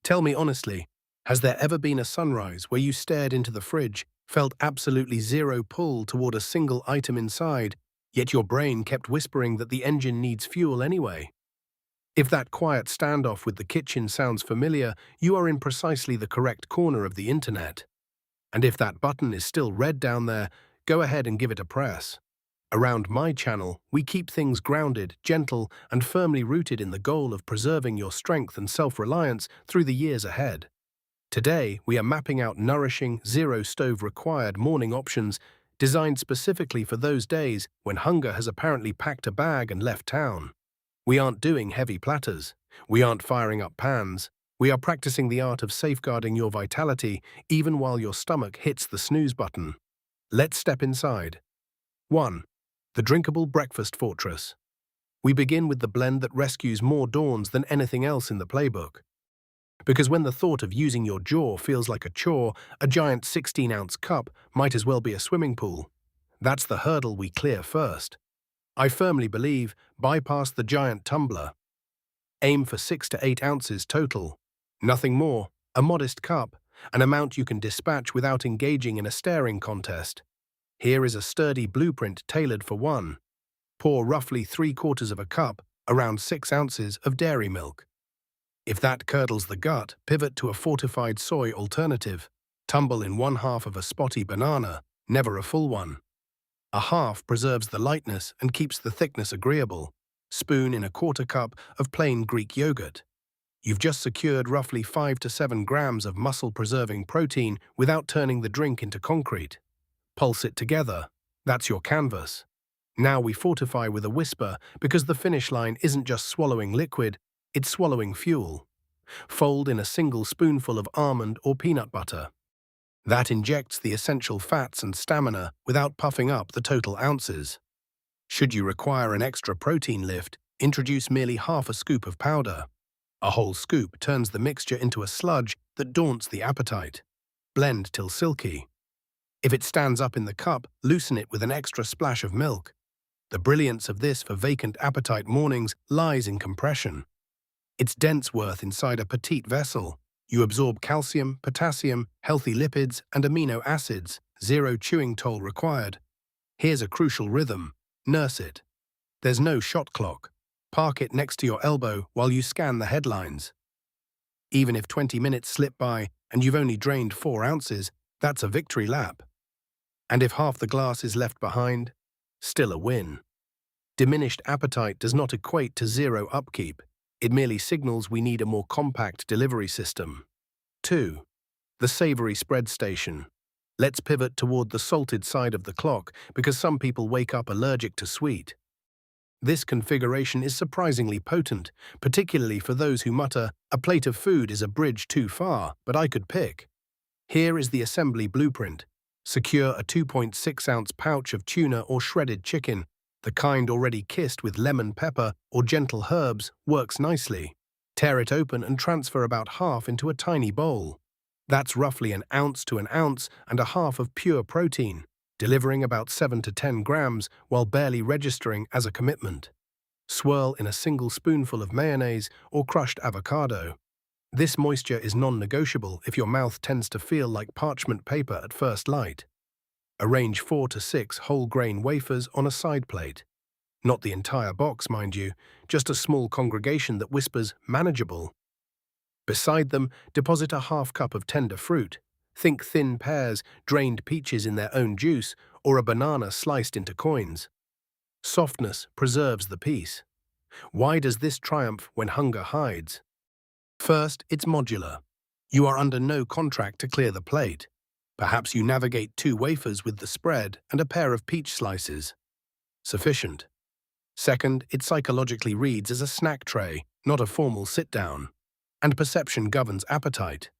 Tell me honestly, has there ever been a sunrise where you stared into the fridge, felt absolutely zero pull toward a single item inside, yet your brain kept whispering that the engine needs fuel anyway? If that quiet standoff with the kitchen sounds familiar, you are in precisely the correct corner of the internet. And if that button is still red down there, go ahead and give it a press. Around my channel, we keep things grounded, gentle, and firmly rooted in the goal of preserving your strength and self-reliance through the years ahead. Today, we are mapping out nourishing, zero-stove-required morning options designed specifically for those days when hunger has apparently packed a bag and left town. We aren't doing heavy platters. We aren't firing up pans. We are practicing the art of safeguarding your vitality even while your stomach hits the snooze button. Let's step inside. 1. The drinkable breakfast fortress. We begin with the blend that rescues more dawns than anything else in the playbook. Because when the thought of using your jaw feels like a chore, a giant 16-ounce cup might as well be a swimming pool. That's the hurdle we clear first. I firmly believe bypass the giant tumbler. Aim for 6 to 8 ounces total. Nothing more, a modest cup, an amount you can dispatch without engaging in a staring contest. Here is a sturdy blueprint tailored for one. Pour roughly 3/4 of a cup, around 6 ounces, of dairy milk. If that curdles the gut, pivot to a fortified soy alternative. Tumble in 1/2 of a spotty banana, never a full one. A half preserves the lightness and keeps the thickness agreeable. Spoon in a 1/4 cup of plain Greek yogurt. You've just secured roughly 5 to 7 grams of muscle-preserving protein without turning the drink into concrete. Pulse it together. That's your canvas. Now we fortify with a whisper because the finish line isn't just swallowing liquid, it's swallowing fuel. Fold in a single spoonful of almond or peanut butter. That injects the essential fats and stamina without puffing up the total ounces. Should you require an extra protein lift, introduce merely 1/2 scoop of powder. A whole scoop turns the mixture into a sludge that daunts the appetite. Blend till silky. If it stands up in the cup, loosen it with an extra splash of milk. The brilliance of this for vacant appetite mornings lies in compression. It's dense worth inside a petite vessel. You absorb calcium, potassium, healthy lipids, and amino acids, zero chewing toll required. Here's a crucial rhythm. Nurse it. There's no shot clock. Park it next to your elbow while you scan the headlines. Even if 20 minutes slip by and you've only drained 4 ounces, that's a victory lap. And if half the glass is left behind, still a win. Diminished appetite does not equate to zero upkeep. It merely signals we need a more compact delivery system. 2. The savory spread station. Let's pivot toward the salted side of the clock because some people wake up allergic to sweet. This configuration is surprisingly potent, particularly for those who mutter, "A plate of food is a bridge too far, but I could pick." Here is the assembly blueprint. Secure a 2.6-ounce pouch of tuna or shredded chicken. The kind already kissed with lemon pepper or gentle herbs works nicely. Tear it open and transfer about half into a tiny bowl. That's roughly 1 ounce to 1.5 ounces of pure protein, delivering about 7 to 10 grams while barely registering as a commitment. Swirl in a single spoonful of mayonnaise or crushed avocado. This moisture is non-negotiable if your mouth tends to feel like parchment paper at first light. Arrange 4 to 6 whole-grain wafers on a side plate. Not the entire box, mind you, just a small congregation that whispers manageable. Beside them, deposit a 1/2 cup of tender fruit. Think thin pears, drained peaches in their own juice, or a banana sliced into coins. Softness preserves the peace. Why does this triumph when hunger hides? First, it's modular. You are under no contract to clear the plate. Perhaps you navigate 2 wafers with the spread and a pair of peach slices. Sufficient. Second, it psychologically reads as a snack tray, not a formal sit-down. And perception governs appetite.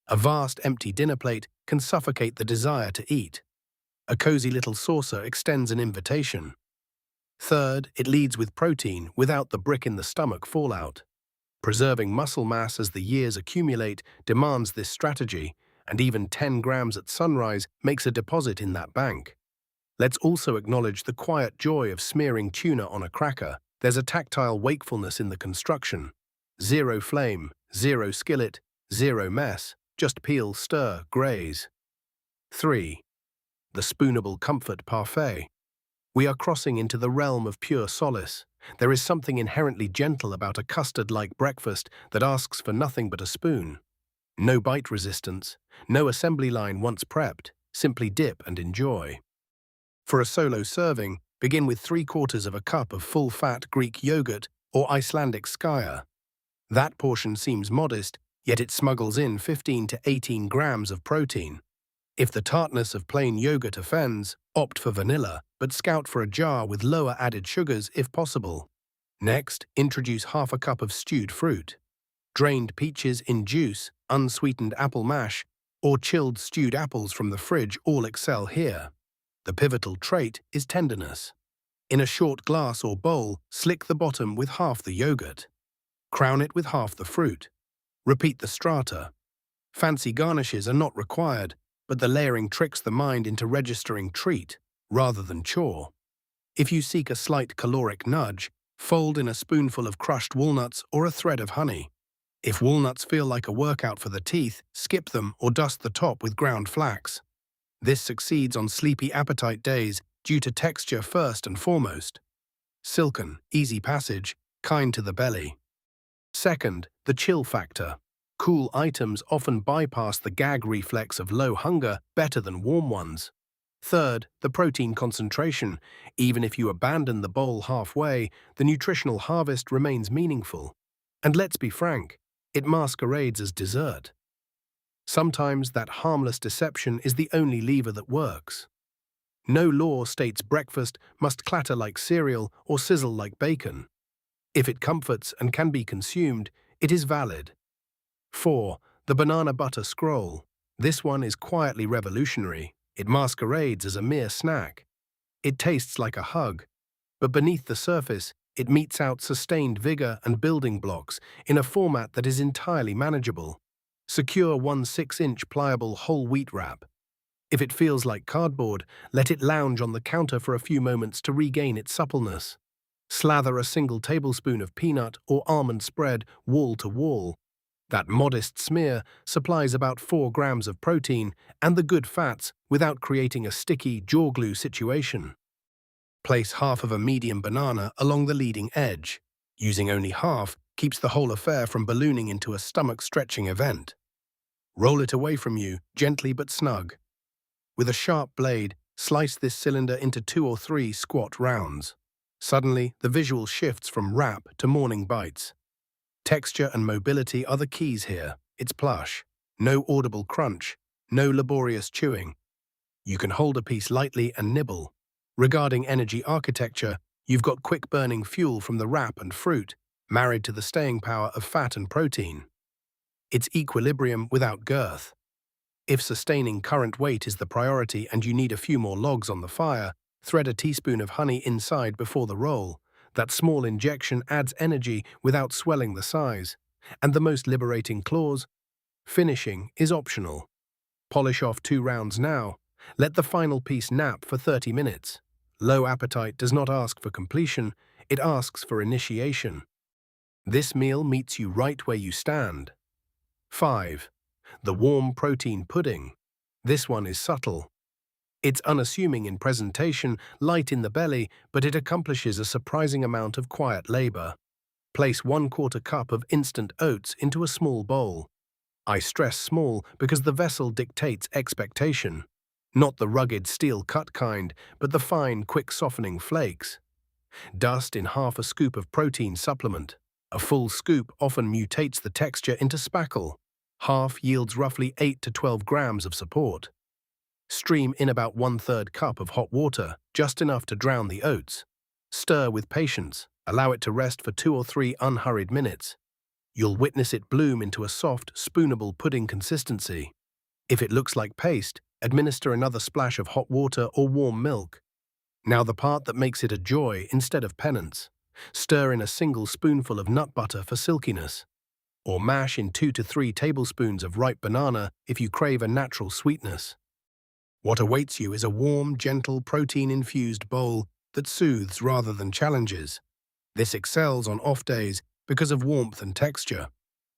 A vast empty dinner plate can suffocate the desire to eat. A cozy little saucer extends an invitation. Third, it leads with protein without the brick in the stomach fallout. Preserving muscle mass as the years accumulate demands this strategy, and even 10 grams at sunrise makes a deposit in that bank. Let's also acknowledge the quiet joy of smearing tuna on a cracker. There's a tactile wakefulness in the construction. Zero flame, zero skillet, Zero mess, just peel, stir, graze. 3. The spoonable comfort parfait. We are crossing into the realm of pure solace. There is something inherently gentle about a custard-like breakfast that asks for nothing but a spoon. No bite resistance, no assembly line once prepped, simply dip and enjoy. For a solo serving, begin with 3/4 of a cup of full-fat Greek yogurt or Icelandic skyr. That portion seems modest, yet it smuggles in 15 to 18 grams of protein. If the tartness of plain yogurt offends, opt for vanilla, but scout for a jar with lower added sugars if possible. Next, introduce half a cup of stewed fruit. Drained peaches in juice, unsweetened apple mash, or chilled stewed apples from the fridge all excel here. The pivotal trait is tenderness. In a short glass or bowl, slick the bottom with half the yogurt. Crown it with half the fruit. Repeat the strata. Fancy garnishes are not required, but the layering tricks the mind into registering treat rather than chore. If you seek a slight caloric nudge, fold in a spoonful of crushed walnuts or a thread of honey. If walnuts feel like a workout for the teeth, skip them or dust the top with ground flax. This succeeds on sleepy appetite days due to texture first and foremost. Silken, easy passage, kind to the belly. Second, the chill factor. Cool items often bypass the gag reflex of low hunger better than warm ones. Third, the protein concentration. Even if you abandon the bowl halfway, the nutritional harvest remains meaningful. And let's be frank, it masquerades as dessert. Sometimes that harmless deception is the only lever that works. No law states breakfast must clatter like cereal or sizzle like bacon. If it comforts and can be consumed, it is valid. 4. The banana butter scroll. This one is quietly revolutionary. It masquerades as a mere snack. It tastes like a hug, but beneath the surface, it metes out sustained vigor and building blocks in a format that is entirely manageable. Secure 1 6-inch pliable whole wheat wrap. If it feels like cardboard, let it lounge on the counter for a few moments to regain its suppleness. Slather a single tablespoon of peanut or almond spread wall to wall. That modest smear supplies about 4 grams of protein and the good fats without creating a sticky jaw glue situation. Place half of a medium banana along the leading edge. Using only half keeps the whole affair from ballooning into a stomach-stretching event. Roll it away from you, gently but snug. With a sharp blade, slice this cylinder into 2 or 3 squat rounds. Suddenly, the visual shifts from wrap to morning bites. Texture and mobility are the keys here. It's plush. No audible crunch. No laborious chewing. You can hold a piece lightly and nibble. Regarding energy architecture, you've got quick-burning fuel from the wrap and fruit, married to the staying power of fat and protein. It's equilibrium without girth. If sustaining current weight is the priority and you need a few more logs on the fire, thread a teaspoon of honey inside before the roll. That small injection adds energy without swelling the size. And the most liberating clause, finishing is optional. Polish off 2 rounds now. Let the final piece nap for 30 minutes. Low appetite does not ask for completion, it asks for initiation. This meal meets you right where you stand. 5. The warm protein pudding. This one is subtle. It's unassuming in presentation, light in the belly, but it accomplishes a surprising amount of quiet labor. Place 1/4 cup of instant oats into a small bowl. I stress small because the vessel dictates expectation. Not the rugged steel-cut kind, but the fine, quick softening flakes. Dust in half a scoop of protein supplement. A full scoop often mutates the texture into spackle. Half yields roughly 8 to 12 grams of support. Stream in about 1/3 cup of hot water, just enough to drown the oats. Stir with patience. Allow it to rest for 2 or 3 unhurried minutes. You'll witness it bloom into a soft, spoonable pudding consistency. If it looks like paste, administer another splash of hot water or warm milk. Now the part that makes it a joy instead of penance. Stir in a single spoonful of nut butter for silkiness. Or mash in 2 to 3 tablespoons of ripe banana if you crave a natural sweetness. What awaits you is a warm, gentle, protein-infused bowl that soothes rather than challenges. This excels on off days because of warmth and texture.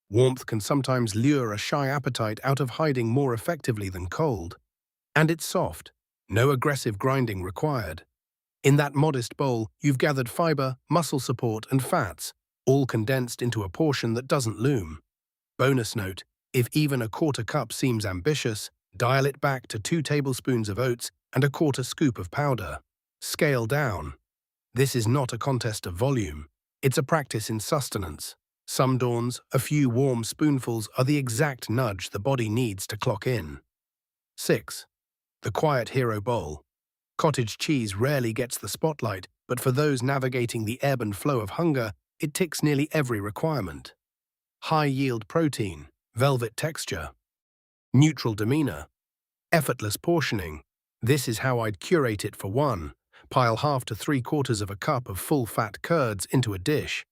Warmth can sometimes lure a shy appetite out of hiding more effectively than cold. And it's soft. No aggressive grinding required. In that modest bowl, you've gathered fiber, muscle support, and fats, all condensed into a portion that doesn't loom. Bonus note, if even a quarter cup seems ambitious, dial it back to 2 tablespoons of oats and a quarter scoop of powder. Scale down. This is not a contest of volume. It's a practice in sustenance. Some dawns, a few warm spoonfuls are the exact nudge the body needs to clock in. 6. The quiet hero bowl. Cottage cheese rarely gets the spotlight, but for those navigating the ebb and flow of hunger, it ticks nearly every requirement. High-yield protein, velvet texture, neutral demeanor, effortless portioning. This is how I'd curate it for one. Pile half to 3/4 of a cup of full-fat curds into a dish.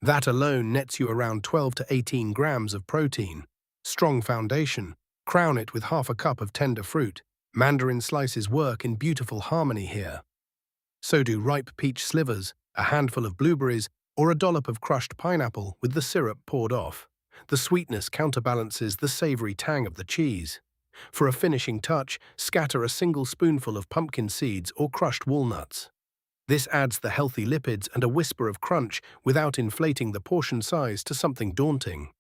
That alone nets you around 12 to 18 grams of protein. Strong foundation. Crown it with half a cup of tender fruit. Mandarin slices work in beautiful harmony here. So do ripe peach slivers, a handful of blueberries, or a dollop of crushed pineapple with the syrup poured off. The sweetness counterbalances the savory tang of the cheese. For a finishing touch, scatter a single spoonful of pumpkin seeds or crushed walnuts. This adds the healthy lipids and a whisper of crunch without inflating the portion size to something daunting.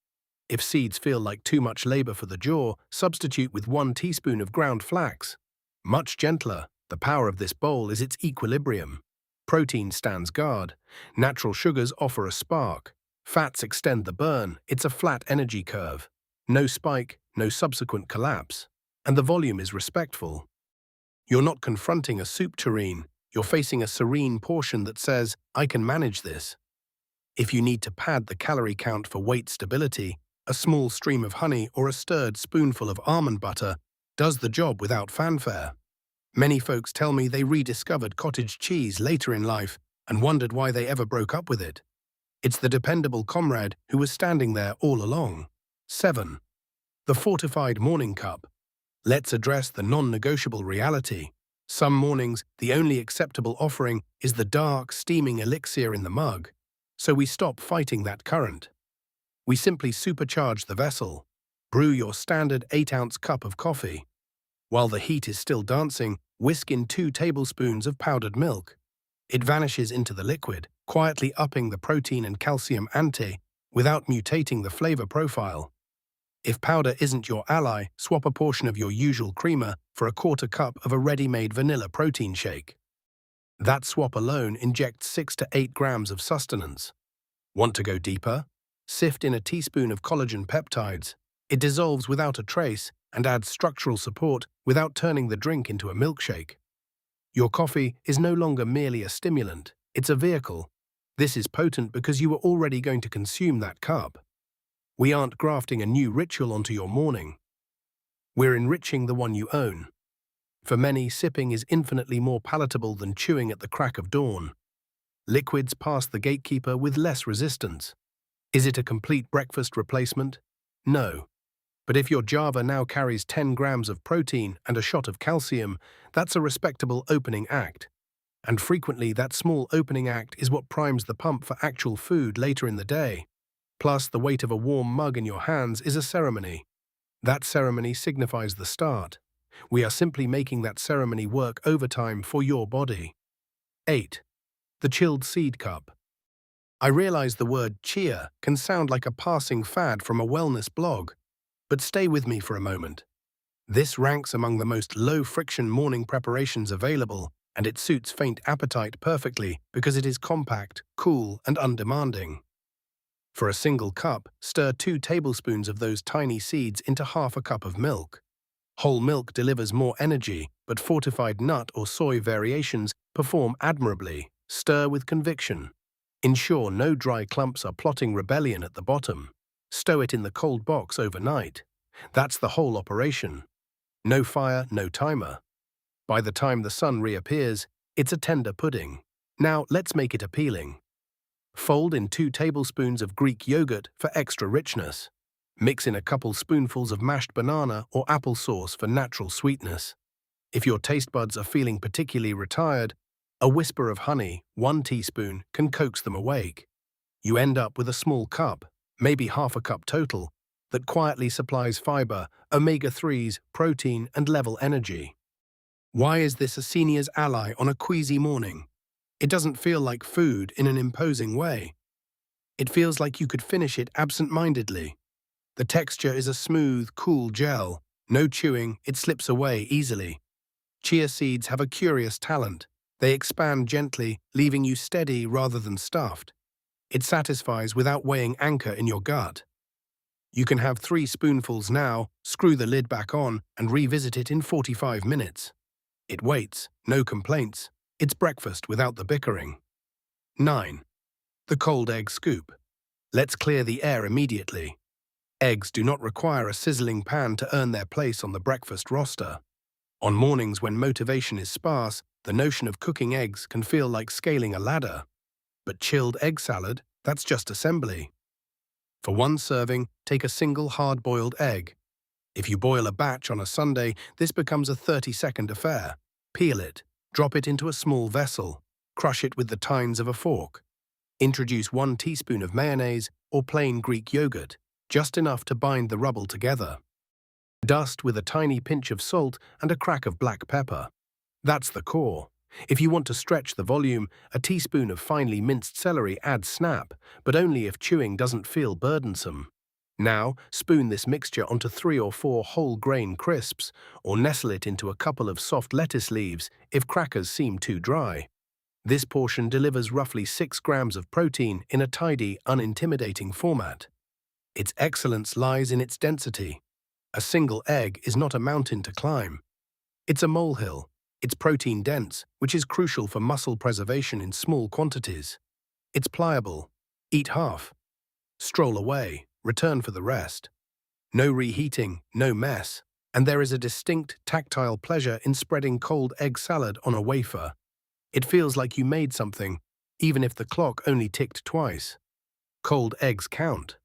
If seeds feel like too much labor for the jaw, substitute with 1 teaspoon of ground flax. Much gentler, the power of this bowl is its equilibrium. Protein stands guard. Natural sugars offer a spark. Fats extend the burn. It's a flat energy curve. No spike, no subsequent collapse. And the volume is respectful. You're not confronting a soup tureen. You're facing a serene portion that says, I can manage this. If you need to pad the calorie count for weight stability, a small stream of honey or a stirred spoonful of almond butter does the job without fanfare. Many folks tell me they rediscovered cottage cheese later in life and wondered why they ever broke up with it. It's the dependable comrade who was standing there all along. 7. The fortified morning cup. Let's address the non-negotiable reality. Some mornings, the only acceptable offering is the dark, steaming elixir in the mug. So we stop fighting that current. We simply supercharge the vessel. Brew your standard 8-ounce cup of coffee. While the heat is still dancing, whisk in 2 tablespoons of powdered milk. It vanishes into the liquid, quietly upping the protein and calcium ante without mutating the flavor profile. If powder isn't your ally, swap a portion of your usual creamer for a quarter cup of a ready-made vanilla protein shake. That swap alone injects 6 to 8 grams of sustenance. Want to go deeper? Sift in a teaspoon of collagen peptides. It dissolves without a trace and adds structural support without turning the drink into a milkshake. Your coffee is no longer merely a stimulant, it's a vehicle. This is potent because you were already going to consume that cup. We aren't grafting a new ritual onto your morning. We're enriching the one you own. For many, sipping is infinitely more palatable than chewing at the crack of dawn. Liquids pass the gatekeeper with less resistance. Is it a complete breakfast replacement? No. But if your Java now carries 10 grams of protein and a shot of calcium, that's a respectable opening act. And frequently that small opening act is what primes the pump for actual food later in the day. Plus, the weight of a warm mug in your hands is a ceremony. That ceremony signifies the start. We are simply making that ceremony work overtime for your body. 8. The chilled seed cup. I realize the word chia can sound like a passing fad from a wellness blog, but stay with me for a moment. This ranks among the most low-friction morning preparations available, and it suits faint appetite perfectly because it is compact, cool, and undemanding. For a single cup, stir 2 tablespoons of those tiny seeds into half a cup of milk. Whole milk delivers more energy, but fortified nut or soy variations perform admirably. Stir with conviction. Ensure no dry clumps are plotting rebellion at the bottom. Stow it in the cold box overnight. That's the whole operation. No fire, no timer. By the time the sun reappears, it's a tender pudding. Now let's make it appealing. Fold in 2 tablespoons of Greek yogurt for extra richness. Mix in a couple spoonfuls of mashed banana or apple sauce for natural sweetness. If your taste buds are feeling particularly retired, a whisper of honey, 1 teaspoon, can coax them awake. You end up with a small cup, maybe half a cup total, that quietly supplies fiber, omega-3s, protein, and level energy. Why is this a senior's ally on a queasy morning? It doesn't feel like food in an imposing way. It feels like you could finish it absent-mindedly. The texture is a smooth, cool gel. No chewing, it slips away easily. Chia seeds have a curious talent. They expand gently, leaving you steady rather than stuffed. It satisfies without weighing anchor in your gut. You can have 3 spoonfuls now, screw the lid back on, and revisit it in 45 minutes. It waits, no complaints. It's breakfast without the bickering. 9. The cold egg scoop. Let's clear the air immediately. Eggs do not require a sizzling pan to earn their place on the breakfast roster. On mornings when motivation is sparse, the notion of cooking eggs can feel like scaling a ladder. But chilled egg salad, that's just assembly. For one serving, take a single hard-boiled egg. If you boil a batch on a Sunday, this becomes a 30-second affair. Peel it, drop it into a small vessel, crush it with the tines of a fork. Introduce 1 teaspoon of mayonnaise or plain Greek yogurt, just enough to bind the rubble together. Dust with a tiny pinch of salt and a crack of black pepper. That's the core. If you want to stretch the volume, a teaspoon of finely minced celery adds snap, but only if chewing doesn't feel burdensome. Now, spoon this mixture onto 3 or 4 whole grain crisps, or nestle it into a couple of soft lettuce leaves if crackers seem too dry. This portion delivers roughly 6 grams of protein in a tidy, unintimidating format. Its excellence lies in its density. A single egg is not a mountain to climb. It's a molehill. It's protein-dense, which is crucial for muscle preservation in small quantities. It's pliable. Eat half. Stroll away. Return for the rest. No reheating, no mess. And there is a distinct, tactile pleasure in spreading cold egg salad on a wafer. It feels like you made something, even if the clock only ticked twice. Cold eggs count.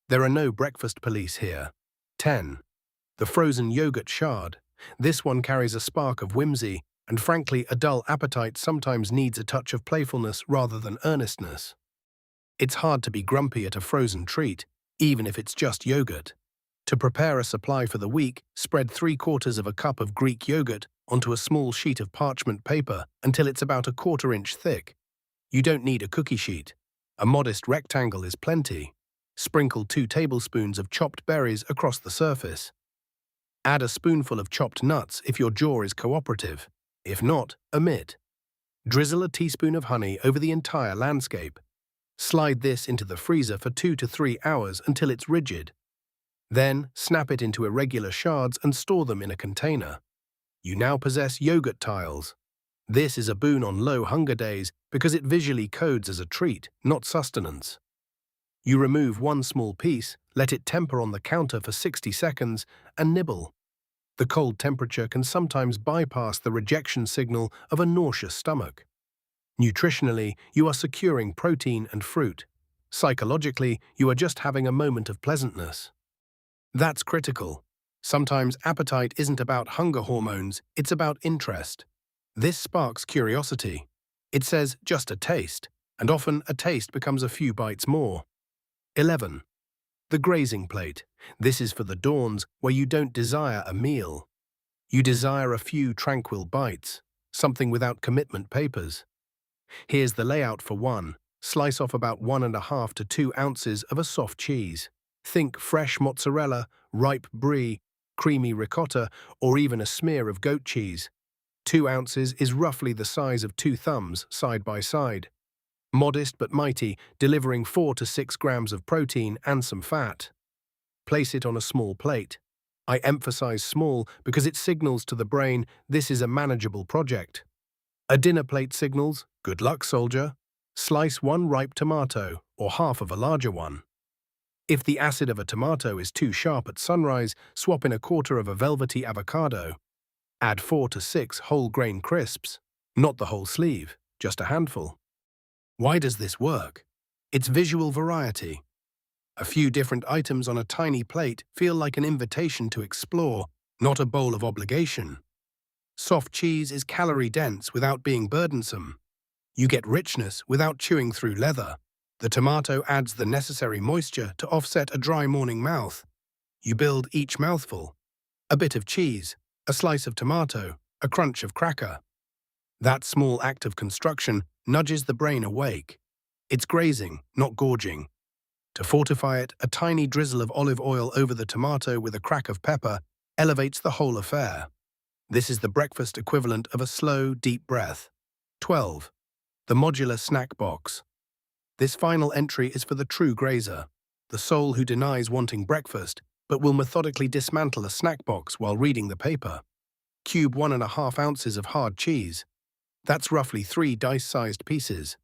There are no breakfast police here. 10. The frozen yogurt shard. This one carries a spark of whimsy, and frankly, a dull appetite sometimes needs a touch of playfulness rather than earnestness. It's hard to be grumpy at a frozen treat, even if it's just yogurt. To prepare a supply for the week, spread 3/4 of a cup of Greek yogurt onto a small sheet of parchment paper until it's about 1/4 inch thick. You don't need a cookie sheet. A modest rectangle is plenty. Sprinkle 2 tablespoons of chopped berries across the surface. Add a spoonful of chopped nuts if your jaw is cooperative. If not, omit. Drizzle a teaspoon of honey over the entire landscape. Slide this into the freezer for 2 to 3 hours until it's rigid. Then, snap it into irregular shards and store them in a container. You now possess yogurt tiles. This is a boon on low hunger days because it visually codes as a treat, not sustenance. You remove 1 small piece, let it temper on the counter for 60 seconds, and nibble. The cold temperature can sometimes bypass the rejection signal of a nauseous stomach. Nutritionally, you are securing protein and fruit. Psychologically, you are just having a moment of pleasantness. That's critical. Sometimes appetite isn't about hunger hormones, it's about interest. This sparks curiosity. It says just a taste, and often a taste becomes a few bites more. 11. The grazing plate. This is for the dawns where you don't desire a meal. You desire a few tranquil bites, something without commitment papers. Here's the layout for one. Slice off about 1½ to 2 ounces of a soft cheese. Think fresh mozzarella, ripe brie, creamy ricotta, or even a smear of goat cheese. 2 ounces is roughly the size of 2 thumbs side by side. Modest but mighty, delivering 4 to 6 grams of protein and some fat. Place it on a small plate. I emphasize small because it signals to the brain this is a manageable project. A dinner plate signals, good luck, soldier. Slice 1 ripe tomato, or half of a larger one. If the acid of a tomato is too sharp at sunrise, swap in 1/4 of a velvety avocado. Add 4 to 6 whole grain crisps, not the whole sleeve, just a handful. Why does this work? It's visual variety. A few different items on a tiny plate feel like an invitation to explore, not a bowl of obligation. Soft cheese is calorie-dense without being burdensome. You get richness without chewing through leather. The tomato adds the necessary moisture to offset a dry morning mouth. You build each mouthful. A bit of cheese, a slice of tomato, a crunch of cracker. That small act of construction nudges the brain awake. It's grazing, not gorging. To fortify it, a tiny drizzle of olive oil over the tomato with a crack of pepper elevates the whole affair. This is the breakfast equivalent of a slow, deep breath. 12. The modular snack box. This final entry is for the true grazer, the soul who denies wanting breakfast but will methodically dismantle a snack box while reading the paper. Cube 1.5 ounces of hard cheese. That's roughly 3 dice-sized pieces.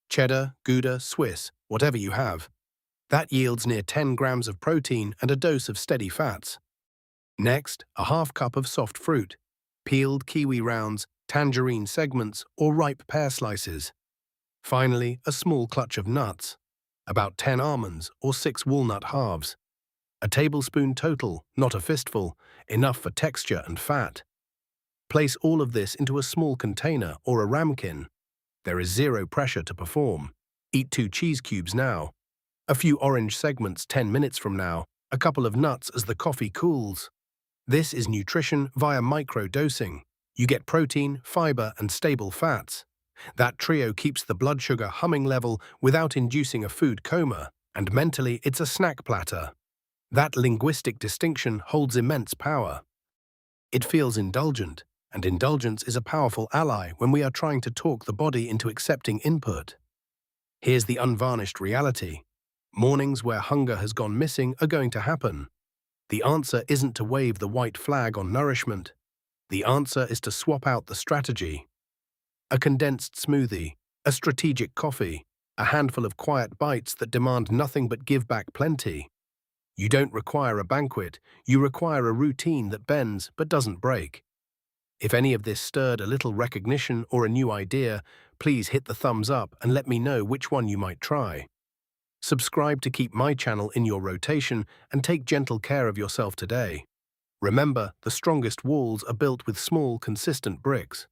Cheddar, Gouda, Swiss, whatever you have. That yields near 10 grams of protein and a dose of steady fats. Next, a half cup of soft fruit. Peeled kiwi rounds, tangerine segments, or ripe pear slices. Finally, a small clutch of nuts. About 10 almonds or 6 walnut halves. A tablespoon total, not a fistful, enough for texture and fat. Place all of this into a small container or a ramekin. There is zero pressure to perform. Eat 2 cheese cubes now. A few orange segments 10 minutes from now. A couple of nuts as the coffee cools. This is nutrition via micro-dosing. You get protein, fiber, and stable fats. That trio keeps the blood sugar humming level without inducing a food coma, and mentally it's a snack platter. That linguistic distinction holds immense power. It feels indulgent, and indulgence is a powerful ally when we are trying to talk the body into accepting input. Here's the unvarnished reality. Mornings where hunger has gone missing are going to happen. The answer isn't to wave the white flag on nourishment. The answer is to swap out the strategy. A condensed smoothie, a strategic coffee, a handful of quiet bites that demand nothing but give back plenty. You don't require a banquet, you require a routine that bends but doesn't break. If any of this stirred a little recognition or a new idea, please hit the thumbs up and let me know which one you might try. Subscribe to keep my channel in your rotation and take gentle care of yourself today. Remember, the strongest walls are built with small, consistent bricks.